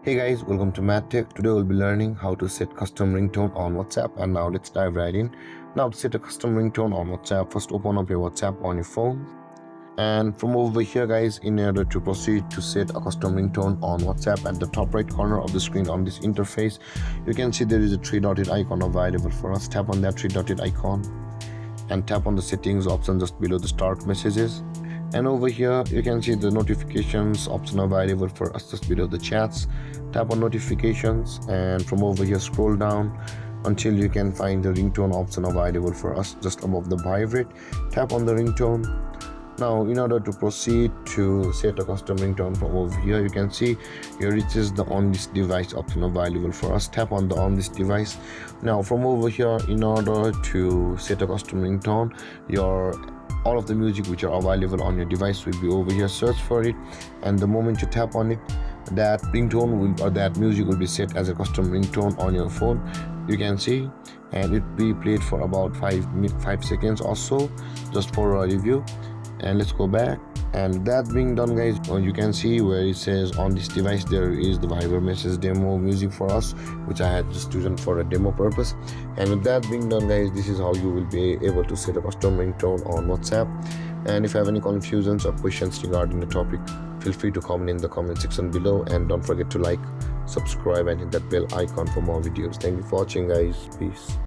Hey guys, welcome to MathTech. Today we'll be learning how to set custom ringtone on WhatsApp, and now let's dive right in. Now to set a custom ringtone on WhatsApp, first open up your WhatsApp on your phone, and from over here guys, in order to proceed to set a custom ringtone on WhatsApp, at the top right corner of the screen on this interface, you can see there is a three-dotted icon available for us. Tap on that three-dotted icon and tap on the settings option just below the start messages. And over here you can see the notifications option available for us just below the chats. Tap on notifications, and from over here scroll down until you can find the ringtone option available for us just above the vibrate. Tap on the ringtone. Now in order to proceed to set a custom ringtone, from over here you can see here it is the on this device option available for us. Tap on the on this device. Now from over here, in order to set a custom ringtone, all of the music which are available on your device will be over here. Search for it, and the moment you tap on it, that ringtone will, or that music will be set as a custom ringtone on your phone. You can see, and it will be played for about 5 seconds or so, just for a review. And let's go back, and that being done guys, you can see where it says on this device there is the Viber message demo music for us, which I had just chosen for a demo purpose. And with that being done guys, this is how you will be able to set a custom ringtone on WhatsApp. And if you have any confusions or questions regarding the topic, feel free to comment in the comment section below, and don't forget to like, subscribe and hit that bell icon for more videos. Thank you for watching guys. Peace.